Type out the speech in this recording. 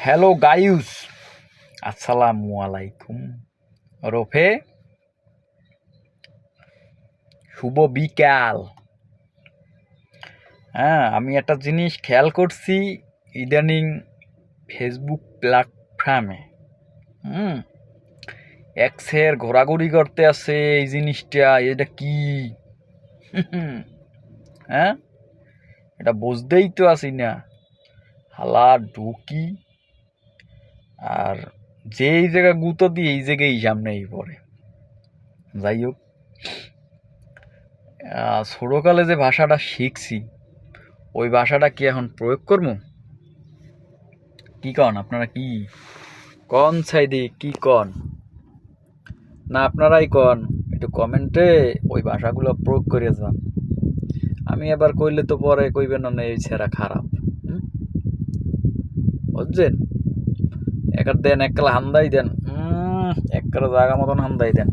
Hello guys, আসসালামু আলাইকুম। ওরফে শুভ বিকাল। হ্যাঁ, আমি একটা জিনিস খেয়াল করছি ইদানিং ফেসবুক প্ল্যাটফর্মে। হুম এক্সের ঘোরাঘুরি করতে আছে এই জিনিসটা, এটা কি? হুম, হ্যাঁ, এটা বুঝতেই তো আসি না। হালা ঢুকি আর যেই জায়গা গুঁতো দিই এই জায়গায় সামনেই পড়ে। যাই হোক, ছোটোকালে যে ভাষাটা শিখছি ওই ভাষাটা কি এখন প্রয়োগ করবো? কি কন আপনারা? কি কন সাইডে কি কন? না আপনারাই কন, একটু কমেন্টে ওই ভাষাগুলো প্রয়োগ করে যান। আমি এবার কইলে তো পরে কইবেন না এই ছেঁড়া খারাপ। হুম, বুঝছেন? একার দেন, এককালে হান্দাই দেন, এককালে জায়গা মতন হান্দাই দেন।